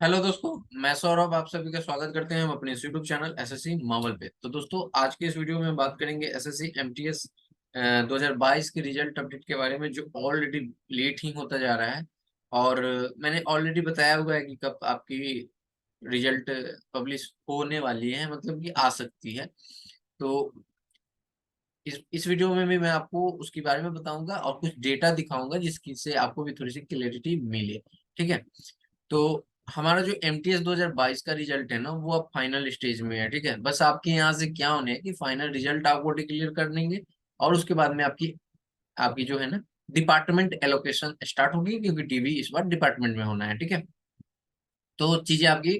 Hello दोस्तों, मैं सौरभ आप सभी का स्वागत करते हैं हम अपने इस यूट्यूब चैनल एसएससी मावल पे। तो दोस्तों, आज के इस वीडियो में बात करेंगे एसएससी एमटीएस 2022 के रिजल्ट अपडेट के बारे में, जो ऑलरेडी लेट ही होता जा रहा है। और मैंने ऑलरेडी बताया हुआ है कि कब आपकी रिजल्ट पब्लिश होने वाली है, मतलब कि आ सकती है। तो इस वीडियो में भी मैं आपको उसके बारे में बताऊंगा और कुछ डेटा दिखाऊंगा जिसकी से आपको भी थोड़ी सी क्लैरिटी मिले। ठीक है। तो हमारा जो एमटीएस 2022 का रिजल्ट है ना, वो अब फाइनल स्टेज में है। ठीक है, बस आपके यहाँ से क्या होने है कि फाइनल रिजल्ट आपको डिक्लेयर कर देंगे और उसके बाद में आपकी आपकी जो है ना डिपार्टमेंट एलोकेशन स्टार्ट होगी, क्योंकि टीवी इस बार डिपार्टमेंट में होना है। ठीक है। तो चीजें आपकी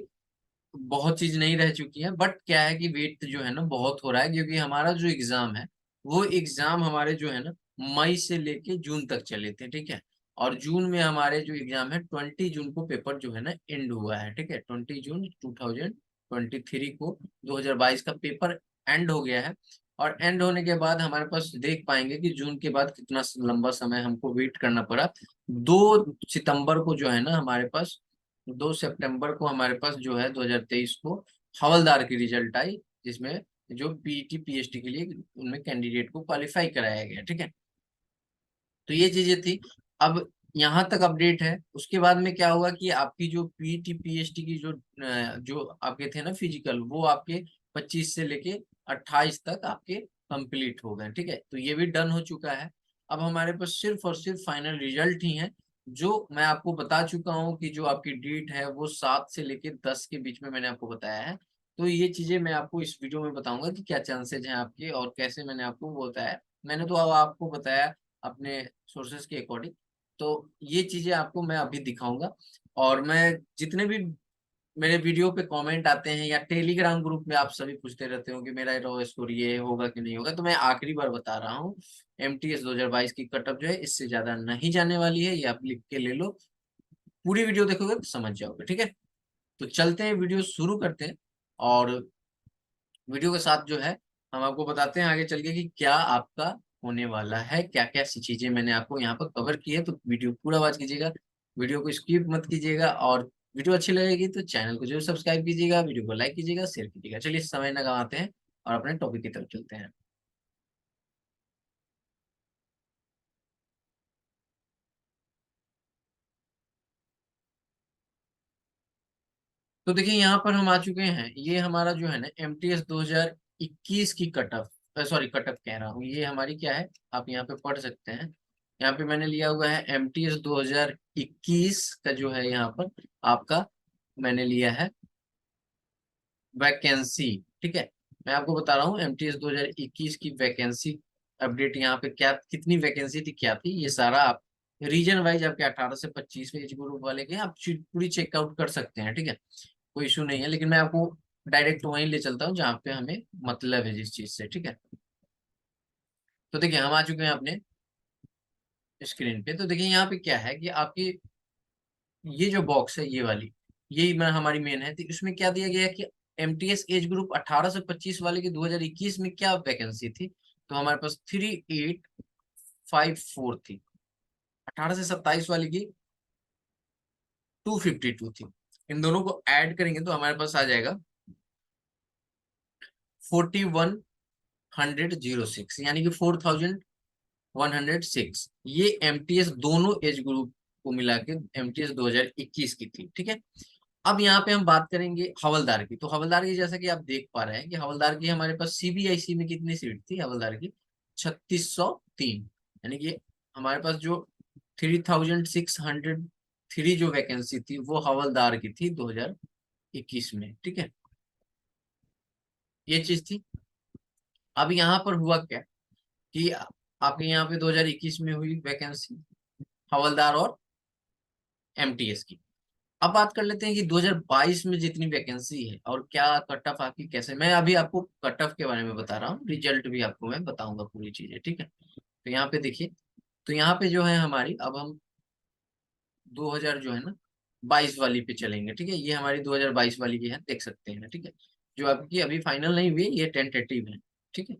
बहुत चीज नहीं रह चुकी है, बट क्या है कि वेट जो है ना बहुत हो रहा है, क्योंकि हमारा जो एग्जाम है वो एग्जाम हमारे जो है ना मई से लेके जून तक चले थे। ठीक है। और जून में हमारे जो एग्जाम है 20 जून को पेपर जो है ना एंड हुआ है। ठीक है, 20 जून 2023 को 2022 का पेपर एंड हो गया है। और एंड होने के बाद हमारे पास देख पाएंगे कि जून के बाद कितना लंबा समय हमको वेट करना पड़ा। 2 सितंबर को जो है ना हमारे पास 2 सितंबर को हमारे पास जो है 2023 को हवलदार की रिजल्ट आई, जिसमें जो पीटी पीएचडी के लिए उनमें कैंडिडेट को क्वालिफाई कराया गया। ठीक है। तो ये चीजें थी। अब यहाँ तक अपडेट है। उसके बाद में क्या हुआ कि आपकी जो पीटी पीएचडी की जो आपके थे ना फिजिकल, वो आपके 25 से लेके 28 तक आपके कंप्लीट हो गए। ठीक है, तो ये भी डन हो चुका है। अब हमारे पास सिर्फ और सिर्फ फाइनल रिजल्ट ही है, जो मैं आपको बता चुका हूँ कि जो आपकी डेट है वो 7 से लेके 10 के बीच में मैंने आपको बताया है। तो ये चीजें मैं आपको इस वीडियो में बताऊंगा कि क्या चांसेज हैं आपके और कैसे मैंने आपको वो बताया। मैंने तो अब आपको बताया अपने सोर्सेस के अकॉर्डिंग। तो ये चीजें आपको मैं अभी दिखाऊंगा। और मैं जितने भी मेरे वीडियो पे कमेंट आते हैं या टेलीग्राम ग्रुप में आप सभी पूछते रहते हो कि मेरा रो स्कोर ये होगा कि नहीं होगा, तो मैं आखिरी बार बता रहा हूँ, एमटीएस 2022 की कटअप जो है इससे ज्यादा नहीं जाने वाली है। ये आप लिख के ले लो, पूरी वीडियो देखोगे तो समझ जाओगे। ठीक है। तो चलते हैं, वीडियो शुरू करते हैं। और वीडियो के साथ जो है हम आपको बताते हैं आगे चल के कि क्या आपका होने वाला है, क्या क्या सी चीजें मैंने आपको यहाँ पर कवर की है। तो वीडियो पूरा वॉच कीजिएगा, वीडियो को स्किप मत कीजिएगा। और वीडियो अच्छी लगेगी तो चैनल को जरूर सब्सक्राइब कीजिएगा, वीडियो को लाइक कीजिएगा, शेयर कीजिएगा। चलिए समय न गवाते हैं और अपने टॉपिक की तरफ चलते हैं। तो देखिए, यहाँ पर हम आ चुके हैं। ये हमारा जो है ना एमटीएस 2021 की कटअप, सॉरी कटअप कह रहा हूँ, ये हमारी क्या है आप यहाँ पे पढ़ सकते हैं। यहाँ पे मैंने लिया हुआ है एमटीएस 2021 का जो है यहाँ पर आपका मैंने लिया है वैकेंसी। ठीक है, मैं आपको बता रहा हूँ एमटीएस 2021 की वैकेंसी अपडेट, यहाँ पे क्या कितनी वैकेंसी थी क्या थी, ये सारा आप रीजन वाइज आपके 18 से 25 एज ग्रुप वाले के आप पूरी चेकआउट कर सकते हैं। ठीक है, कोई इशू नहीं है, लेकिन मैं आपको डायरेक्ट वहीं ले चलता हूँ जहाँ पे हमें मतलब है जिस चीज से। ठीक है। तो देखिए, हम आ चुके हैं अपने स्क्रीन पे। तो देखिए यहाँ पे क्या है कि आपकी ये जो बॉक्स है ये वाली, यही मैं हमारी मेन है। तो इसमें क्या दिया गया है कि एमटीएस एज ग्रुप 18 से 25 वाले की 2021 में क्या वैकेंसी थी। तो हमारे पास 3854 थी। 18 से 27 वाले की 252 थी। इन दोनों को ऐड करेंगे तो हमारे पास आ जाएगा 4106, यानी कि 4106। ये एमटीएस दोनों एज ग्रुप को मिला के एमटीएस 2021 की थी। ठीक है। अब यहाँ पे हम बात करेंगे हवलदार की। तो हवलदार की जैसा कि आप देख पा रहे हैं कि हवलदार की हमारे पास सीबीआईसी में कितनी सीट थी हवलदार की, 3603। यानी कि हमारे पास जो 3603 जो वैकेंसी थी वो हवलदार की थी 2021 में। ठीक है, ये चीज थी। अब यहाँ पर हुआ क्या कि आपके यहाँ पे 2021 में हुई वैकेंसी हवलदार और एमटीएस की। अब बात कर लेते हैं कि 2022 में जितनी वैकेंसी है और क्या कट ऑफ आपकी कैसे, मैं अभी आपको कट ऑफ के बारे में बता रहा हूँ, रिजल्ट भी आपको मैं बताऊंगा पूरी चीजें। ठीक है। तो यहाँ पे देखिए, तो यहाँ पे जो है हमारी, अब हम 2000 जो है ना 22 वाली पे चलेंगे। ठीक है, ये हमारी 2022 वाली की है, देख सकते हैं। ठीक है, जो आपकी अभी फाइनल नहीं हुई, ये टेंटेटिव है। ठीक है।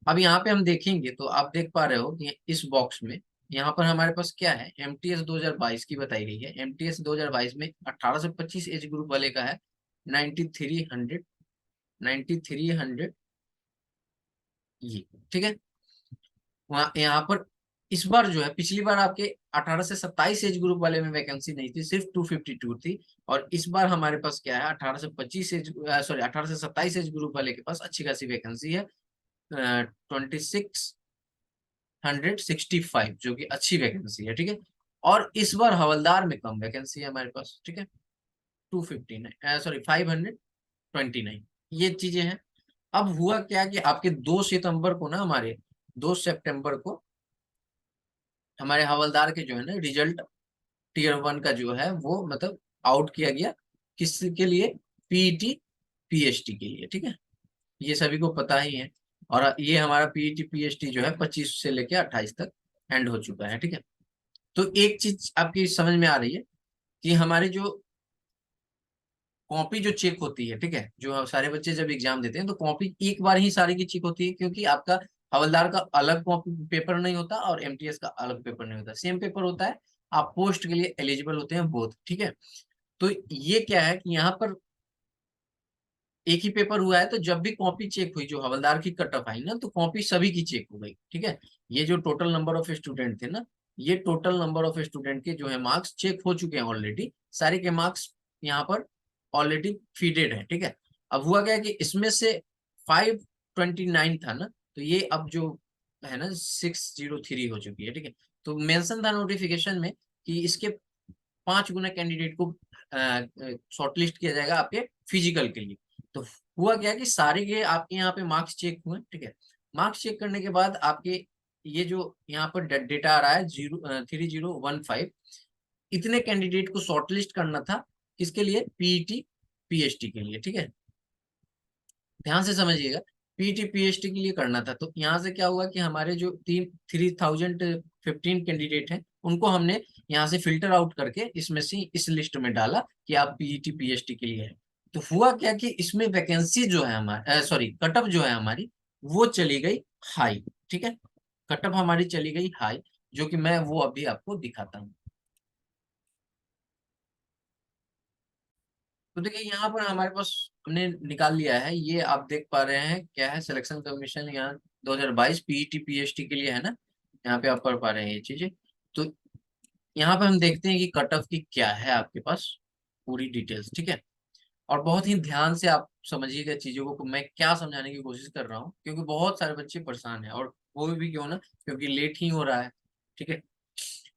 अब यहाँ पे हम देखेंगे तो आप देख पा रहे हो कि इस बॉक्स में यहाँ पर हमारे पास क्या है, एमटीएस 2022 की बताई गई है। एमटीएस 2022 में 18 से 25 एज ग्रुप वाले का है 9300, 9300 ये, ठीक है। वहाँ यहाँ पर इस बार जो है, पिछली बार आपके 18 से 27 एज ग्रुप वाले में वैकेंसी नहीं थी, सिर्फ 252 थी। और इस बार हमारे पास क्या है, 18 से 25 एज, सॉरी 18 से 27 एज ग्रुप वाले के पास अच्छी खासी वैकेंसी है, 2665, जो कि अच्छी वैकेंसी है, ठीक है। और इस बार हवलदार में कम वैकेंसी है हमारे पास, ठीक है, 259, सॉरी 529, ये चीजें हैं। अब हुआ क्या कि आपके 2 सितंबर को ना, हमारे 2 सितंबर को हमारे हवलदार के जो है ना रिजल्ट, टीयर 1 का जो है वो मतलब आउट किया गया, किसके लिए, पीईटी पीएचटी के लिए, ठीक है। ये सभी को पता ही है। और ये हमारा पीईटी पीएचटी जो है 25 से लेके 28 तक एंड हो चुका है, ठीक है। तो एक चीज आपकी समझ में आ रही है कि हमारी जो कॉपी जो चेक होती है, ठीक है, जो सारे बच्चे जब एग्जाम देते हैं तो कॉपी एक बार ही सारी की चेक होती है, क्योंकि आपका हवलदार का अलग कॉपी पेपर नहीं होता और एमटीएस का अलग पेपर नहीं होता, सेम पेपर होता है। आप पोस्ट के लिए एलिजिबल होते हैं बोथ, ठीक है। तो ये क्या है कि यहाँ पर एक ही पेपर हुआ है, तो जब भी कॉपी चेक हुई, जो हवलदार की कट ऑफ आई ना, तो कॉपी सभी की चेक हो गई, ठीक है। ये जो टोटल नंबर ऑफ स्टूडेंट थे ना, ये टोटल नंबर ऑफ स्टूडेंट के जो है मार्क्स चेक हो चुके हैं ऑलरेडी, सारे के मार्क्स यहाँ पर ऑलरेडी फीडेड है, ठीक है। अब हुआ क्या कि इसमें से 529 था ना, तो ये अब जो है ना 603 हो चुकी है, ठीक है। तो मेंशन था नोटिफिकेशन में कि इसके 5 गुना कैंडिडेट को शॉर्टलिस्ट किया जाएगा आपके फिजिकल के लिए। तो हुआ क्या कि सारे के आपके यहाँ पे मार्क्स चेक हुए, ठीक है। मार्क्स चेक करने के बाद आपके ये जो यहाँ पर डेटा आ रहा है 3015, इतने कैंडिडेट को शॉर्टलिस्ट करना था, किसके लिए, पीईटी पीएचटी के लिए, ठीक है। ध्यान से समझिएगा, पीटी पीएचडी के लिए करना था। तो यहाँ से क्या हुआ कि हमारे जो 3015 कैंडिडेट हैं, उनको हमने यहाँ से फिल्टर आउट करके इसमें से इस लिस्ट में डाला कि आप पीईटी पीएचडी के लिए है। तो हुआ क्या कि इसमें वैकेंसी जो है हमारी, सॉरी कटअप जो है हमारी, वो चली गई हाई, ठीक है। कटअप हमारी चली गई हाई, जो कि मैं वो अभी आपको दिखाता हूँ। तो देखिए यहाँ पर हमारे पास हमने निकाल लिया है, ये आप देख पा रहे हैं क्या है, सिलेक्शन कमीशन यहाँ 2022 पीईटी पीएचडी के लिए है ना, यहाँ पे आप पढ़ पा रहे हैं ये चीजें। तो यहाँ पे हम देखते हैं कि कट ऑफ की क्या है आपके पास पूरी डिटेल्स, ठीक है। और बहुत ही ध्यान से आप समझिएगा चीजों को, मैं क्या समझाने की कोशिश कर रहा हूँ, क्योंकि बहुत सारे बच्चे परेशान हैं, और वो भी क्यों ना, क्योंकि लेट ही हो रहा है, ठीक है।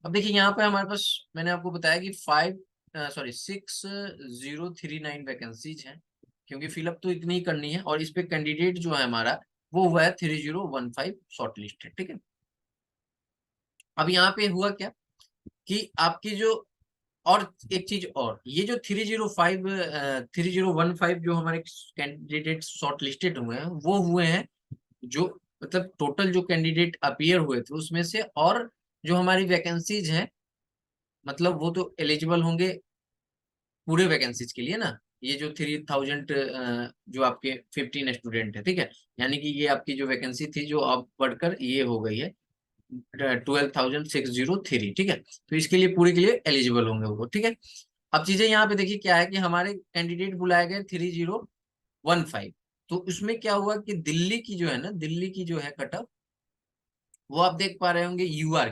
अब देखिए यहाँ पे हमारे पास, मैंने आपको बताया कि 6039 वैकेंसीज हैं, क्योंकि फिलअप तो इतनी ही करनी है, और इस पे कैंडिडेट जो है हमारा वो हुआ है 3015 शॉर्ट लिस्ट है, ठीक है। अब यहाँ पे हुआ क्या कि आपकी जो, और एक चीज, और ये जो 3015 जो हमारे कैंडिडेट शॉर्ट लिस्टेड हुए हैं, वो हुए हैं जो, मतलब टोटल जो कैंडिडेट अपीयर हुए थे उसमें से, और जो हमारी वैकेंसीज हैं, मतलब वो तो एलिजिबल होंगे पूरे वैकेंसीज के लिए ना। ये जो 3000 जो आपके 15 स्टूडेंट है, ठीक है, यानी कि ये आपकी जो वैकेंसी थी जो अब बढ़कर ये हो गई है 12,603, ठीक है। तो इसके लिए पूरे के लिए एलिजिबल होंगे वो, ठीक है। अब चीजें यहाँ पे देखिए क्या है कि हमारे कैंडिडेट बुलाए गए 3015। तो उसमें क्या हुआ कि दिल्ली की जो है ना, दिल्ली की जो है कटअप, वो आप देख पा रहे होंगे यूआर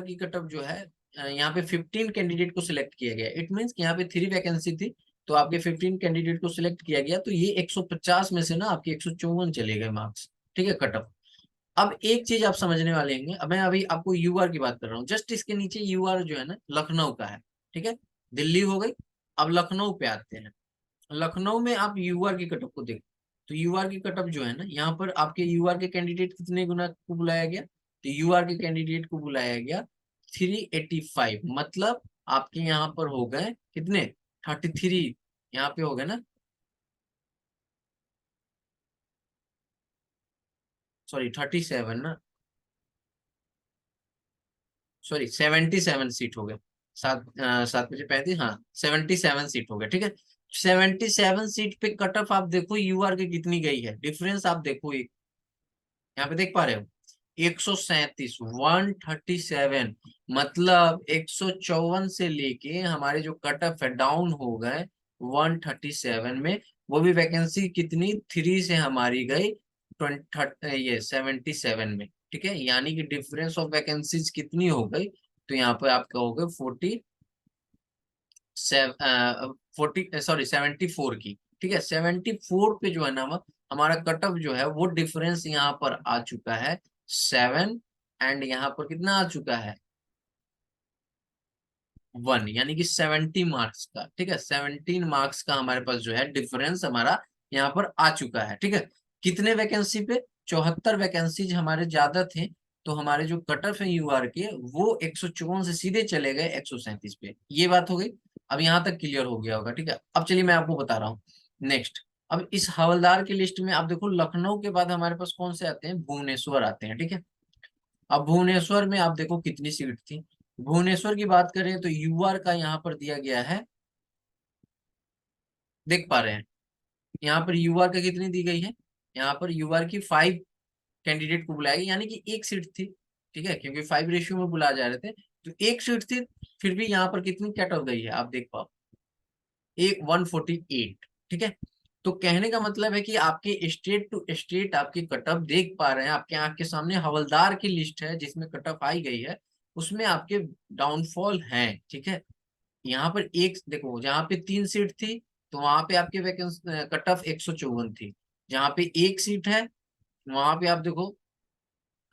की कटअप जो है, यहाँ पे 15 कैंडिडेट को सिलेक्ट किया गया। इट मीन्स यहाँ पे 3 वैकेंसी थी, तो आपके 15 कैंडिडेट को सिलेक्ट किया गया, तो ये 150 में से ना आपके 154 चले गए मार्क्स, ठीक है, कटअप। अब एक चीज आप समझने वाले होंगे, अब मैं अभी आपको यूआर की बात कर रहा हूँ, जस्ट इसके नीचे यूआर जो है ना लखनऊ का है, ठीक है। दिल्ली हो गई, अब लखनऊ पे आते हैं। लखनऊ में आप यूआर की कटअप को देखो, तो यूआर की कटअप जो है ना, यहाँ पर आपके यूआर के कैंडिडेट कितने गुना को बुलाया गया, तो यूआर के कैंडिडेट को बुलाया गया 385, मतलब आपके यहाँ पर हो गए कितने, 33, यहाँ पे हो गए ना, सॉरी 37 ना, सॉरी 77 सीट हो गए, 7 7 बजे 35, हाँ 77 सीट हो गए, ठीक है। 77 सीट पे कट ऑफ आप देखो यूआर की कितनी गई है, डिफरेंस आप देखो, यहाँ पे देख पा रहे हो, 137, 137, मतलब 154 से लेके हमारे जो कट ऑफ है डाउन हो गए 137 में। वो भी वैकेंसी कितनी, 3 से हमारी गई 77 में। ठीक है, यानी कि डिफरेंस ऑफ वैकेंसीज कितनी हो गई, तो यहाँ पे आप कहोगे 74 की। ठीक है, 74 पे जो है ना हमारा कट ऑफ जो है वो डिफरेंस यहाँ पर आ चुका है 7, एंड यहाँ पर कितना आ चुका है 1, यानी कि 70 मार्क्स का। ठीक है, 17 मार्क्स का हमारे पास जो है डिफरेंस हमारा यहाँ पर आ चुका है। ठीक है, कितने वैकेंसी पे, 74 वैकेंसीज हमारे ज्यादा थे, तो हमारे जो कट ऑफ है यूआर के वो 154 से सीधे चले गए 137 पे। ये बात हो गई, अब यहाँ तक क्लियर हो गया होगा। ठीक है, अब चलिए मैं आपको बता रहा हूँ नेक्स्ट। अब इस हवलदार की लिस्ट में आप देखो, लखनऊ के बाद हमारे पास कौन से आते हैं, भुवनेश्वर आते हैं। ठीक है, अब भुवनेश्वर में आप देखो कितनी सीट थी। भुवनेश्वर की बात करें तो यूआर का यहाँ पर दिया गया है, देख पा रहे हैं यहाँ पर यूआर का कितनी दी गई है, यहाँ पर यूआर की 5 कैंडिडेट को बुलाया गया, यानी कि एक सीट थी। ठीक है, क्योंकि 5 रेशियो में बुलाए जा रहे थे, तो एक सीट थी। फिर भी यहाँ पर कितनी कट ऑफ गई है आप देख पाओ, एक 148। ठीक है, तो कहने का मतलब है कि आपके स्टेट टू स्टेट आपकी कट ऑफ देख पा रहे हैं, आपके आंख के सामने हवलदार की लिस्ट है जिसमें कट ऑफ आई गई है, उसमें आपके डाउनफॉल हैं। ठीक है, यहाँ पर एक देखो, जहाँ पे 3 सीट थी तो वहां पे आपके वैकेंसी कट ऑफ 154 थी। जहाँ पे एक सीट है वहां पे आप देखो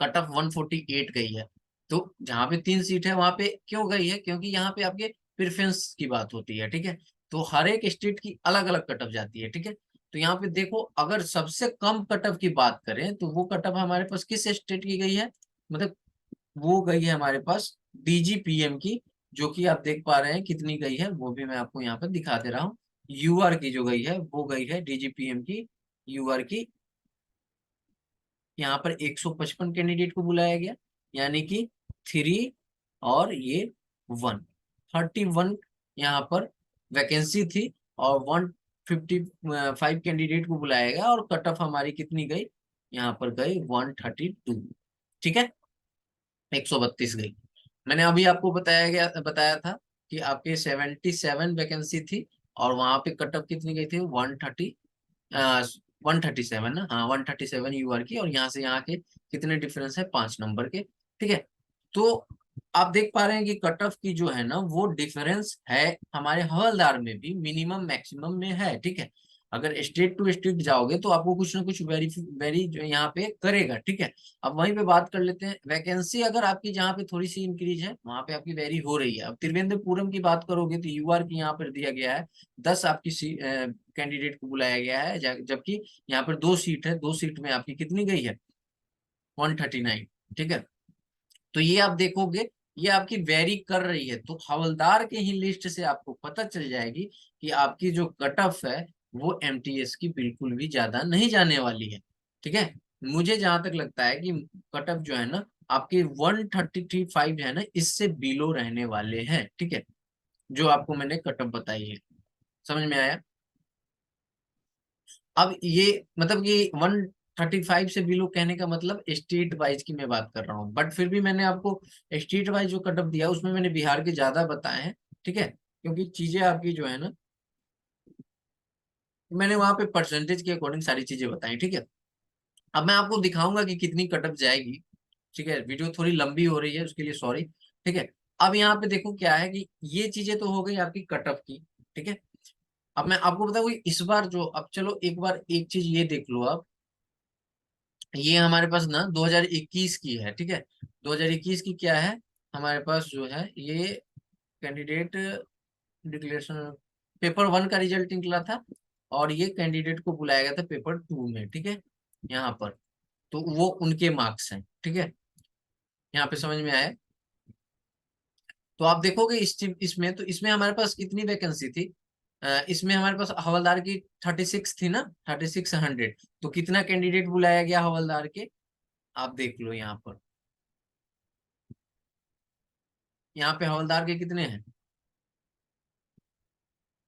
कट ऑफ 148 गई है। तो जहाँ पे 3 सीट है वहां पे क्यों गई है, क्योंकि यहाँ पे आपके प्रेफरेंस की बात होती है। ठीक है, तो हर एक स्टेट की अलग अलग कट ऑफ जाती है। ठीक है, तो यहाँ पे देखो, अगर सबसे कम कट ऑफ की बात करें तो वो कट ऑफ हमारे पास किस स्टेट की गई है, मतलब वो गई है हमारे पास डीजीपीएम की, जो कि आप देख पा रहे हैं कितनी गई है, वो भी मैं आपको यहाँ पर दिखा दे रहा हूँ। यूआर की जो गई है वो गई है डीजीपीएम की, यूआर की, यहाँ पर 155 कैंडिडेट को बुलाया गया, यानी कि 3 और ये 131 यहाँ पर वैकेंसी थी, और 155 कैंडिडेट को बुलाया गया, और कट ऑफ हमारी कितनी गई, यहाँ पर गई 132। ठीक है, 132 गई। मैंने अभी आपको बताया था कि आपके 77 वैकेंसी थी, और वहां पे कट ऑफ कितनी गई थी, 137 ना, हाँ 137 यूआर की, और यहाँ से यहाँ के कितने डिफरेंस है, 5 नंबर के। ठीक है, तो आप देख पा रहे हैं कि कट ऑफ की जो है ना वो डिफरेंस है हमारे हवलदार में भी मिनिमम मैक्सिमम में है। ठीक है, अगर स्टेट टू स्टेट जाओगे तो आपको कुछ ना कुछ वेरी जो यहाँ पे करेगा। ठीक है, अब वहीं पे बात कर लेते हैं, वैकेंसी अगर आपकी जहाँ पे थोड़ी सी इंक्रीज है वहां पे आपकी वेरी हो रही है। अब त्रिवेंद्रपुरम की बात करोगे तो यूआर की यहाँ पर दिया गया है 10 आपकी कैंडिडेट को बुलाया गया है, जबकि यहाँ पर 2 सीट है, 2 सीट में आपकी कितनी गई है 139। ठीक है, तो ये आप देखोगे ये आपकी वेरी कर रही है, तो हवलदार के ही लिस्ट से आपको पता चल जाएगी कि आपकी जो कट ऑफ है वो एमटीएस की बिल्कुल भी ज्यादा नहीं जाने वाली है। ठीक है, मुझे जहां तक लगता है कि कट ऑफ जो है ना आपके 133.5 है ना, इससे बिलो रहने वाले हैं। ठीक है, जो आपको मैंने कट ऑफ बताई है, समझ में आया। अब ये मतलब कि 135 से बिलो कहने का मतलब स्टेट वाइज की मैं बात कर रहा हूँ, बट फिर भी मैंने आपको स्टेट वाइज जो कट ऑफ दिया उसमें मैंने बिहार के ज्यादा बताए हैं। ठीक है, क्योंकि चीजें आपकी जो है ना, मैंने वहां पे परसेंटेज के अकॉर्डिंग सारी चीजें बताई। ठीक है, अब मैं आपको दिखाऊंगा कि कितनी कट ऑफ जाएगी। ठीक है, वीडियो थोड़ी लंबी हो रही है उसके लिए सॉरी। ठीक है, अब यहाँ पे देखो क्या है कि ये चीजें तो हो गई आपकी कट ऑफ की। ठीक है, अब मैं आपको बताऊँ इस बार जो, अब चलो एक बार एक चीज ये देख लो आप, ये हमारे पास ना 2021 की है। ठीक है, 2021 की क्या है हमारे पास जो है, ये कैंडिडेट डिक्लेरेशन पेपर 1 का रिजल्ट निकला था, और ये कैंडिडेट को बुलाया गया था पेपर 2 में। ठीक है, यहाँ पर तो वो उनके मार्क्स हैं। ठीक है, यहाँ पे समझ में आया। तो आप देखोगे इसमें, तो इसमें हमारे पास कितनी वैकेंसी थी, इसमें हमारे पास हवलदार की 36 थी ना, 3600। तो कितना कैंडिडेट बुलाया गया हवलदार के, आप देख लो यहाँ पर, यहाँ पे हवलदार के कितने हैं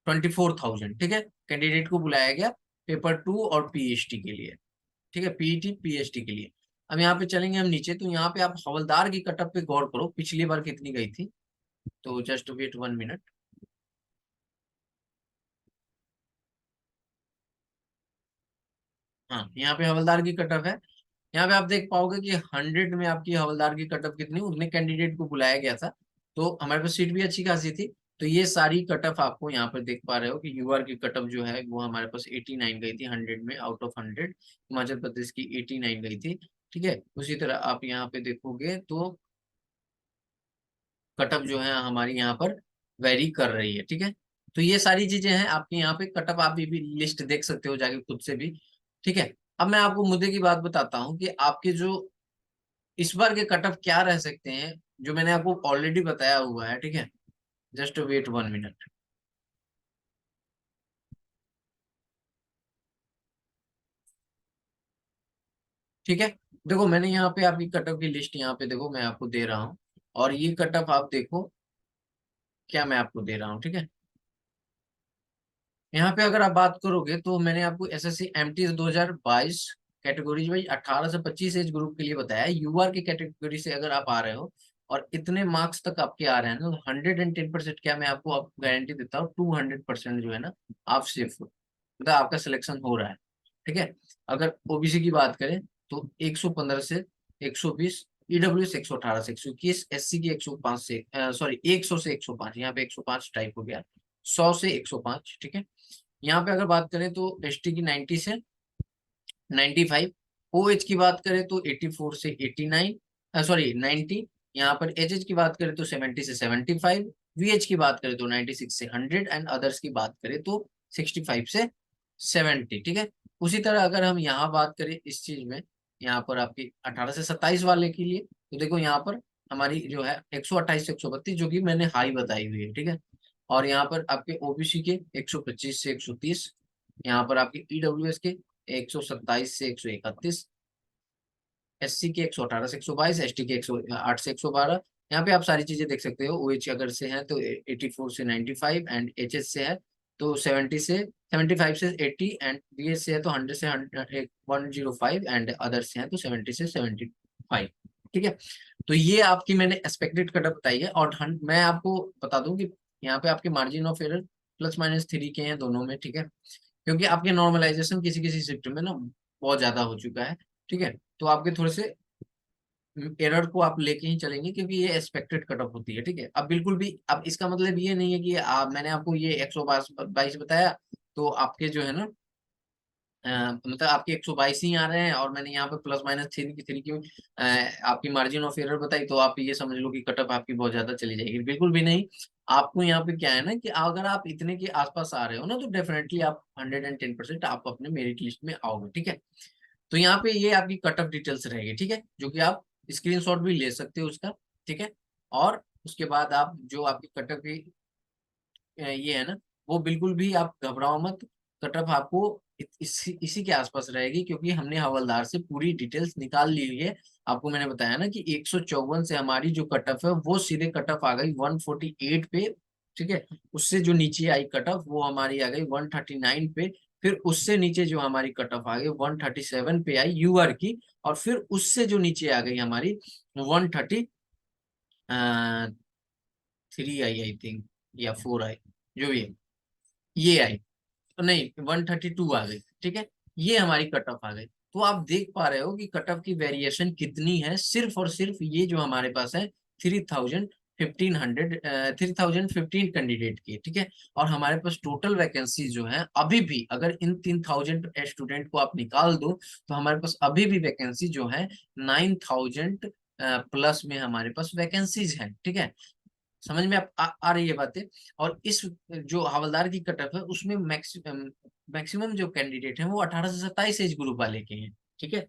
24,000। ठीक है, कैंडिडेट को बुलाया गया पेपर 2 और पीएचडी के लिए। ठीक है, पीईटी पीएचडी के लिए। अब यहाँ पे चलेंगे हम नीचे, तो यहाँ पे आप हवलदार की कटअप पे गौर करो, पिछली बार कितनी गई थी। तो जस्ट वेट 1 मिनट। हाँ, यहाँ पे हवलदार की कटअप है। यहाँ पे आप देख पाओगे कि 100 में आपकी हवलदार की कटअप कितनी, उतने कैंडिडेट को बुलाया गया था। तो हमारे पास सीट भी अच्छी खासी थी। तो ये सारी कटअप आपको यहाँ पर देख पा रहे हो कि यूआर की कटअप जो है वो हमारे पास 89 गई थी 100 में, आउट ऑफ 100। हिमाचल प्रदेश की 89 गई थी। ठीक है, उसी तरह आप यहाँ पे देखोगे तो कटअप जो है हमारी यहाँ पर वेरी कर रही है। ठीक है, तो ये सारी चीजें हैं आपके यहाँ पे कटअप, आप भी लिस्ट देख सकते हो जाके खुद से भी। ठीक है, अब मैं आपको मुद्दे की बात बताता हूँ कि आपके जो इस बार के कटअप क्या रह सकते हैं, जो मैंने आपको ऑलरेडी बताया हुआ है। ठीक है, जस्ट वेट 1 मिनट। ठीक है, देखो मैंने यहाँ पे आपकी कटअप की लिस्ट यहाँ पे देखो मैं आपको दे रहा हूँ, और ये कटअप आप देखो क्या मैं आपको दे रहा हूँ। ठीक है, यहाँ पे अगर आप बात करोगे तो मैंने आपको एसएससी एमटी 2022 कैटेगरीज वाइज 18 से 25 एज ग्रुप के लिए बताया है। यूआर की कैटेगरी से अगर आप आ रहे हो और इतने मार्क्स तक आपके आ रहे हैं ना, 110%, क्या मैं आपको गारंटी देता हूँ 200% जो है ना, आप सेफ हो, मतलब आपका सिलेक्शन हो रहा है। ठीक है, अगर ओबीसी की बात करें तो 115 से 120, ईडब्ल्यूएस 118 से 121, एससी की 105 से सॉरी 100 से 105, यहाँ पे 105 टाइप हो गया, 100 से 105। ठीक है, यहाँ पे अगर बात करें तो एसटी की 90 से 95, ओएच की बात करें तो 84 से 89, सॉरी 90। यहाँ पर एचएच की बात करें तो 70 से 75, वीएच की बात करें तो 96 से 100, एंड अदर्स की बात करें तो 65 से 70। ठीक है, उसी तरह अगर हम यहाँ बात करें इस चीज में, यहाँ पर आपकी 18 से 27 वाले के लिए, तो देखो यहाँ पर हमारी जो है 128 से 132, जो कि मैंने हाई बताई हुई है। ठीक है, और यहाँ पर आपके ओबीसी के 125 से 130, यहाँ पर आपके ईडब्ल्यूएस के 127 से 131, एससी के 118 से 122, एसटी के 108 से 112। यहाँ पे आप सारी चीजें देख सकते हो। ओएच अगर से है तो 84 से 95, एंड एचएस से है तो 70 से 75 से 80, एंड बीएस से है तो 100 से 105, एंड अदर से है तो 70 से 75। ठीक है, तो ये आपकी मैंने एक्सपेक्टेड कटअप बताई है। और मैं आपको बता दूं कि यहाँ पे आपके मार्जिन ऑफ एरर +-3 के हैं दोनों में। ठीक है, क्योंकि आपके नॉर्मलाइजेशन किसी किसी शिफ्ट में ना बहुत ज्यादा हो चुका है। ठीक है, तो आपके थोड़े से एरर को आप लेके ही चलेंगे, क्योंकि ये एक्सपेक्टेड कटअप होती है। ठीक है, अब बिल्कुल भी, अब इसका मतलब ये नहीं है कि मैंने आपको ये 122 बताया तो आपके जो है ना मतलब आपके 122 ही आ रहे हैं, और मैंने यहाँ पे +-3 की आपकी मार्जिन ऑफ एरर बताई, तो आप ये समझ लो कि कटअप आपकी बहुत ज्यादा चली जाएगी। बिल्कुल भी नहीं। आपको यहाँ पे क्या है ना कि अगर आप इतने के आसपास आ रहे हो ना, तो डेफिनेटली आप 110% आप अपने मेरिट लिस्ट में आओगे। ठीक है, तो यहाँ पे ये आपकी कटअप डिटेल्स रहेगी। ठीक है, जो कि आप स्क्रीनशॉट भी ले सकते हो उसका। ठीक है, और उसके बाद आप जो आपकी कटअप की ये है ना, वो बिल्कुल भी आप घबराओ मत। कटअप आपको इसी के आसपास रहेगी, क्योंकि हमने हवलदार से पूरी डिटेल्स निकाल ली है। आपको मैंने बताया ना कि 154 से हमारी जो कटअप है वो सीधे कटअप आ गई 148 पे। ठीक है, उससे जो नीचे आई कटअप वो हमारी आ गई 139 पे। फिर उससे नीचे जो हमारी कटअप आ गई 137 पे आई यूआर की, और फिर उससे जो नीचे आ गई हमारी 133 आई थिंक, या 4 आई, जो भी है ये आई, तो नहीं 132 आ गई। ठीक है, ये हमारी कट ऑफ आ गई। तो आप देख पा रहे हो कि कट ऑफ की वेरिएशन कितनी है, सिर्फ और सिर्फ ये जो हमारे पास है 3015 कैंडिडेट की। ठीक है, और हमारे पास टोटल वैकेंसी जो है अभी भी, अगर इन 3000 स्टूडेंट को आप निकाल दो, तो हमारे पास अभी भी वैकेंसी जो है 9000 प्लस में हमारे पास वैकेंसीज है। ठीक है, समझ में आ रही है बातें। और इस जो हवलदार की कटअप है उसमें मैक्सिमम जो कैंडिडेट हैं वो 18 से 27 एज ग्रुप वाले के हैं। ठीक है,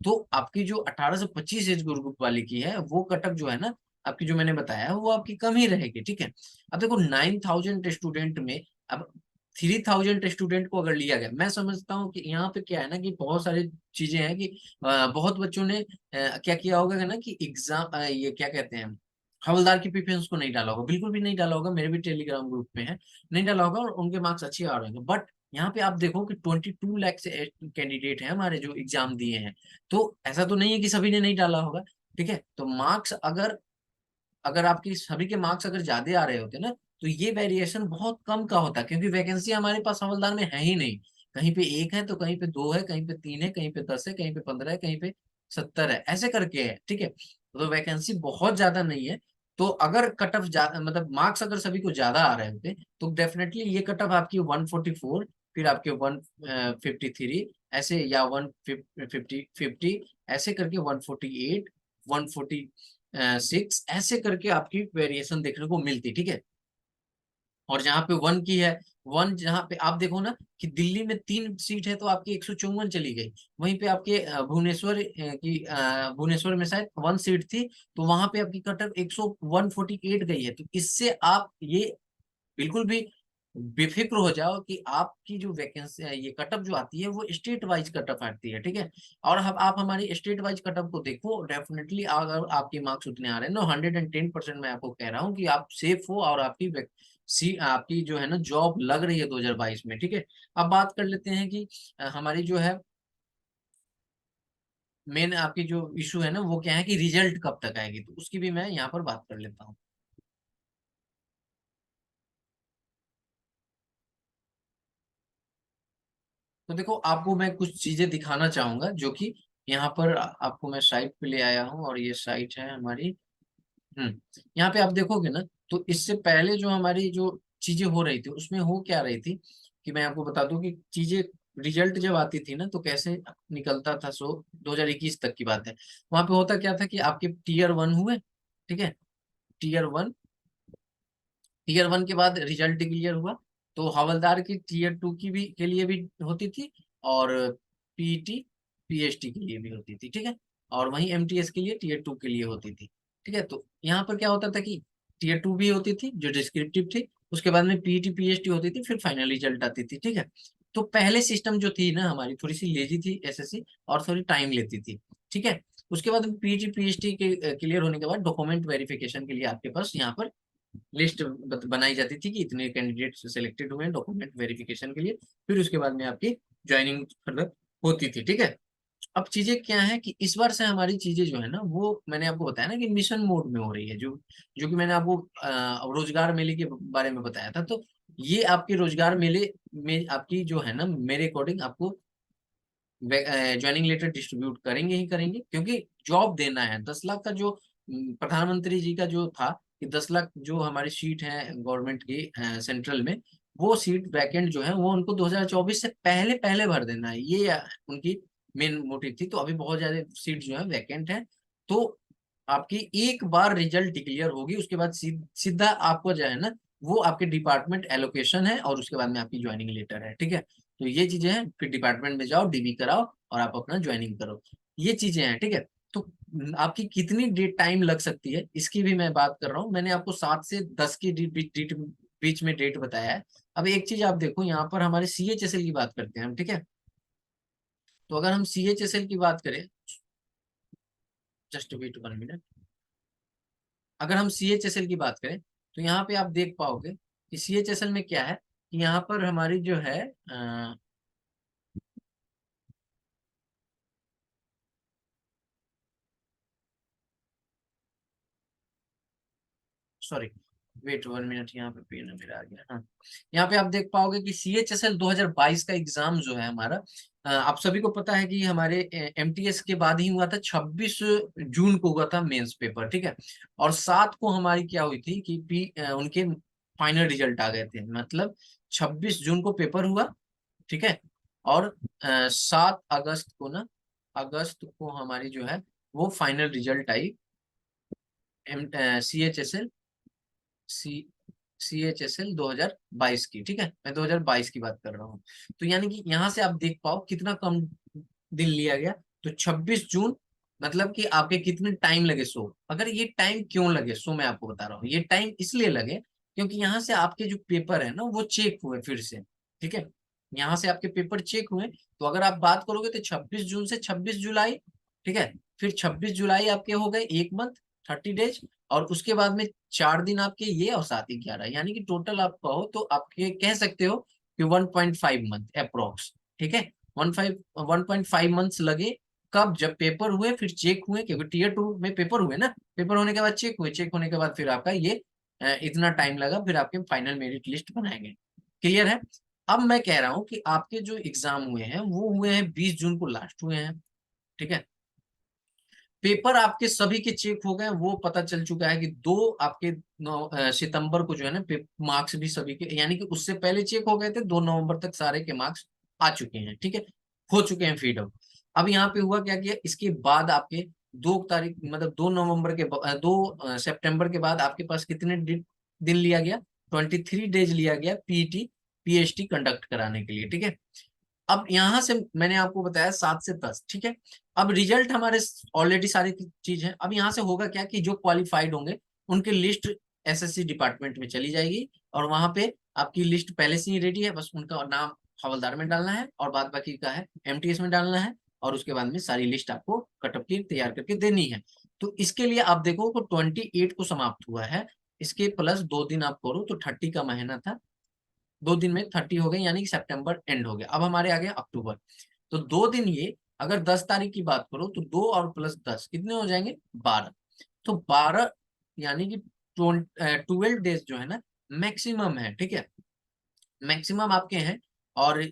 तो आपकी जो 18 से 25 एज ग्रुप वाले की है वो कटअप जो है ना, आपकी जो मैंने बताया है वो आपकी कम ही रहेगी। ठीक है, अब देखो 9000 स्टूडेंट में, अब 3000 स्टूडेंट को अगर लिया गया, मैं समझता हूँ कि यहाँ पे क्या है ना कि बहुत सारी चीजें हैं कि बहुत बच्चों ने क्या किया होगा ना कि एग्जाम ये क्या कहते हैं, हवलदार की प्रेफरेंस को नहीं डाला होगा, बिल्कुल भी नहीं डाला होगा। मेरे भी टेलीग्राम ग्रुप में है, नहीं डाला होगा और उनके मार्क्स अच्छे आ रहे हैं। बट यहाँ पे आप देखो कि 22 लाख से कैंडिडेट हैं हमारे जो एग्जाम दिए हैं। तो ऐसा तो नहीं है कि सभी ने नहीं डाला होगा। ठीक है, तो मार्क्स अगर अगर आपकी सभी के मार्क्स अगर ज्यादा आ रहे होते ना, तो ये वेरिएशन बहुत कम का होता, क्योंकि वैकेंसी हमारे पास हवलदार में है ही नहीं। कहीं पे एक है तो कहीं पे दो है, कहीं पे तीन है, कहीं पे 10 है, कहीं पे 15 है, कहीं पे 70 है, ऐसे करके है। ठीक है, तो वैकेंसी बहुत ज्यादा नहीं है। तो अगर कट ऑफ मतलब मार्क्स अगर सभी को ज्यादा आ रहे होते, तो डेफिनेटली ये कट ऑफ आपकी 144, फिर आपके 153 ऐसे, या 150 ऐसे करके 148, 146 ऐसे करके आपकी वेरिएशन देखने को मिलती। ठीक है, और जहाँ पे वन की है, वन जहाँ पे आप देखो ना कि दिल्ली में 3 सीट है तो आपकी 154 चली गई। वहीं पे आपके भुवनेश्वर में शायद 1 सीट थी, तो वहां पे आपकी कटअप 148 गई है। तो इससे आप ये बिल्कुल भी बेफिक्र हो जाओ कि आपकी जो वैकेंसी ये कटअप जो आती है वो स्टेट वाइज कटअप आती है। ठीक है, और हम आप हमारी स्टेट वाइज कटअप को देखो, डेफिनेटली अगर आपके मार्क्स उतने आ रहे हैं ना, 110% मैं आपको कह रहा हूँ कि आप सेफ हो, और आपकी जो है ना जॉब लग रही है 2022 में। ठीक है, अब बात कर लेते हैं कि हमारी जो है मेन आपकी जो इशू है ना वो क्या है कि रिजल्ट कब तक आएगी, तो उसकी भी मैं यहाँ पर बात कर लेता हूँ। तो देखो, आपको मैं कुछ चीजें दिखाना चाहूंगा जो कि यहाँ पर आपको मैं साइट पे ले आया हूँ, और ये साइट है हमारी। यहाँ पे आप देखोगे ना, तो इससे पहले जो हमारी जो चीजें हो रही थी उसमें हो क्या रही थी, कि मैं आपको बता दूं कि चीजें रिजल्ट जब आती थी ना तो कैसे निकलता था। सो 2021 तक की बात है। वहां पे होता क्या था कि आपके टीयर 1 हुए। ठीक है, टीयर 1, टीयर 1 के बाद रिजल्ट डिक्लेयर हुआ, तो हवलदार की टीयर 2 की भी के लिए भी होती थी, और पीईटी पीएचटी के लिए भी होती थी। ठीक है, और वहीं एमटीएस के लिए टीयर 2 के लिए होती थी। ठीक है, तो यहाँ पर क्या होता था कि टीयर 2 भी होती थी जो डिस्क्रिप्टिव थी, उसके बाद में पीईटी पीएचटी होती थी, फिर फाइनल रिजल्ट आती थी। ठीक है, तो पहले सिस्टम जो थी ना हमारी थोड़ी सी लेजी थी एसएससी, और थोड़ी टाइम लेती थी। ठीक है, उसके बाद पीईटी पीएचटी के क्लियर होने के बाद डॉक्यूमेंट वेरिफिकेशन के लिए आपके पास यहाँ पर लिस्ट बनाई जाती थी कि इतने कैंडिडेट सिलेक्टेड हुए हैं डॉक्यूमेंट वेरिफिकेशन के लिए। फिर उसके बाद में आपकी ज्वाइनिंग फर्दर होती थी। ठीक है, अब चीजें क्या है कि इस बार से हमारी चीजें जो है ना वो मैंने आपको बताया ना कि मिशन मोड में हो रही है, जो जो कि मैंने आपको रोजगार मेले के बारे में बताया था। तो ये आपके रोजगार मेले में आपकी जो है ना मेरे अकॉर्डिंग आपको ज्वाइनिंग लेटर डिस्ट्रीब्यूट करेंगे ही करेंगे, क्योंकि जॉब देना है। 10 लाख का जो प्रधानमंत्री जी का जो था कि 10 लाख जो हमारी सीट है गवर्नमेंट की सेंट्रल में, वो सीट वैकेंट जो है वो उनको 2024 से पहले पहले भर देना है, ये उनकी मेन मोटिव थी। तो अभी बहुत ज्यादा सीट जो है वैकेंट है। तो आपकी एक बार रिजल्ट डिक्लेयर होगी, उसके बाद सीधा आपको जो है ना वो आपके डिपार्टमेंट एलोकेशन है, और उसके बाद में आपकी ज्वाइनिंग लेटर है। ठीक है, तो ये चीजें हैं, फिर डिपार्टमेंट में जाओ, डीबी कराओ, और आप अपना ज्वाइनिंग करो। ये चीजें हैं। ठीक है, तो आपकी कितनी डेट टाइम लग सकती है इसकी भी मैं बात कर रहा हूँ। मैंने आपको 7 से 10 की बीच में डेट बताया है। अब एक चीज आप देखो, यहाँ पर हमारे सीएचएसएल की बात करते हैं हम। ठीक है, तो अगर हम सीएचएसएल की बात करें, जस्ट वेट 1 मिनट। अगर हम सीएचएसएल की बात करें, तो यहाँ पे आप देख पाओगे कि सीएचएसएल में क्या है कि यहाँ पर हमारी जो है सॉरी, वेट 1 मिनट, यहाँ पे पेन मेरा आ गया। हाँ, यहाँ पे आप देख पाओगे कि सीएचएसएल 2022 का एग्जाम जो है हमारा, आप सभी को पता है कि हमारे एमटीएस के बाद ही हुआ था। 26 जून को हुआ था मेंस पेपर। ठीक है, और 7 को हमारी क्या हुई थी कि उनके फाइनल रिजल्ट आ गए थे। मतलब 26 जून को पेपर हुआ। ठीक है, और 7 अगस्त को ना, अगस्त को हमारी जो है वो final result I am CHSL C CHSL 2022 की। ठीक है, मैं 2022 की बात कर रहा हूँ। तो यानी कि यहाँ से आप देख पाओ कितना कम दिन लिया गया। तो 26 जून, मतलब कि आपके कितने टाइम लगे। सो अगर ये टाइम क्यों लगे, सो मैं आपको बता रहा हूँ, ये टाइम इसलिए लगे क्योंकि यहाँ से आपके जो पेपर है ना वो चेक हुए फिर से। ठीक है, यहाँ से आपके पेपर चेक हुए, तो अगर आप बात करोगे तो 26 जून से 26 जुलाई। ठीक है, फिर 26 जुलाई आपके हो गए 1 मंथ, 30 डेज, और उसके बाद में 4 दिन आपके ये, और 7 11, यानी कि टोटल आप कहो तो आपके कह सकते हो कि 1.5 मंथ अप्रोक्स, ठीक है। 1.5 मंथ्स लगे। कब? जब पेपर हुए, फिर चेक हुए, क्योंकि टीयर 2 में पेपर हुए ना, पेपर होने के बाद चेक हुए, चेक होने के बाद फिर आपका ये इतना टाइम लगा, फिर आपके फाइनल मेरिट लिस्ट बनाएंगे। क्लियर है? अब मैं कह रहा हूं कि आपके जो एग्जाम हुए हैं वो हुए हैं 20 जून को, लास्ट हुए हैं, ठीक है। पेपर आपके सभी के चेक हो गए, वो पता चल चुका है कि दो आपके सितंबर को जो है ना मार्क्स भी सभी के, यानी कि उससे पहले चेक हो गए थे, 2 नवंबर तक सारे के मार्क्स आ चुके हैं, ठीक है, हो चुके हैं फीड आउट। अब यहाँ पे हुआ क्या किया, इसके बाद आपके 2 तारीख मतलब 2 नवंबर के 2 सितंबर के बाद आपके पास कितने दिन लिया गया? 23 डेज लिया गया पीईटी पीएचडी कंडक्ट कराने के लिए, ठीक है। अब यहां से मैंने आपको बताया 7 से 10, ठीक है। अब रिजल्ट हमारे ऑलरेडी सारी चीज है। अब यहाँ से होगा क्या कि जो क्वालिफाइड होंगे उनकी लिस्ट एसएससी डिपार्टमेंट में चली जाएगी, और वहां पे आपकी लिस्ट पहले से ही रेडी है, बस उनका नाम हवलदार में डालना है और बाद बाकी का है एमटीएस में डालना है, और उसके बाद में सारी लिस्ट आपको कटअप की तैयार करके देनी है। तो इसके लिए आप देखो तो 28 को समाप्त हुआ है, इसके प्लस 2 दिन आप करो तो 30 का महीना था, 2 दिन में 30 हो गए, यानी कि सितंबर एंड हो गया। अब हमारे आ गया अक्टूबर, तो 2 दिन ये, अगर 10 तारीख की बात करो तो 2 और +10 कितने हो जाएंगे? 12। तो 12 यानी कि 12 डेज जो है ना मैक्सिमम है, ठीक है, मैक्सिमम आपके हैं। और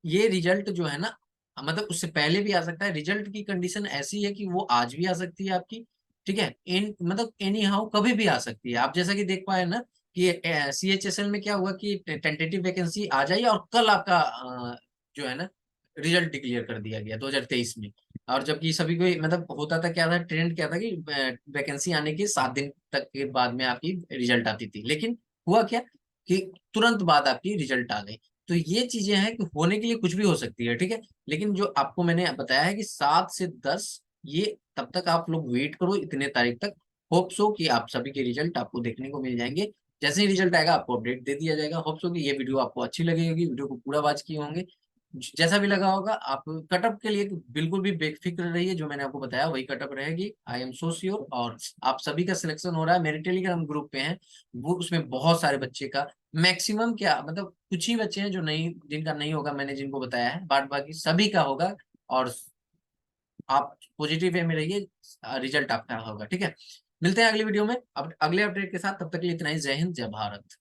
ये रिजल्ट जो है ना, मतलब उससे पहले भी आ सकता है, रिजल्ट की कंडीशन ऐसी है कि वो आज भी आ सकती है आपकी, ठीक है, इन मतलब एनी हाउ कभी भी आ सकती है। आप जैसा कि देख पाए ना कि सीएचएसएल में क्या हुआ कि टेंटेटिव वैकेंसी आ जाई और कल आपका जो है ना रिजल्ट डिक्लेयर कर दिया गया 2023 में। और जबकि सभी को मतलब होता था, क्या था ट्रेंड, क्या था कि वैकेंसी आने के 7 दिन तक के बाद में आपकी रिजल्ट आती थी, लेकिन हुआ क्या कि तुरंत बाद आपकी रिजल्ट आ गई। तो ये चीजें हैं कि होने के लिए कुछ भी हो सकती है, ठीक है। लेकिन जो आपको मैंने बताया है कि 7 से 10, ये तब तक आप लोग वेट करो, इतने तारीख तक। होप सो कि आप सभी के रिजल्ट आपको देखने को मिल जाएंगे। जैसे ही रिजल्ट आएगा आपको अपडेट दे दिया जाएगा। होप सो कि ये वीडियो आपको अच्छी लगी होगी, वीडियो को पूरा वॉच किए होंगे। जैसा भी लगा होगा, आप कटअप के लिए बिल्कुल भी बेफिक्र रहिए, जो मैंने आपको बताया वही कटअप रहेगी, आई एम सो श्योर। और आप सभी का सिलेक्शन हो रहा है, मेरे टेलीग्राम ग्रुप पे हैं वो, उसमें बहुत सारे बच्चे का, मैक्सिमम क्या मतलब कुछ ही बच्चे हैं जो नहीं, जिनका नहीं होगा, मैंने जिनको बताया है, बाद बाकी सभी का होगा। और आप पॉजिटिव वे में रहिए, रिजल्ट आपका होगा, ठीक है। मिलते हैं अगली वीडियो में अब अगले अपडेट के साथ, तब तक के लिए इतना ही। जय हिंद, जय भारत।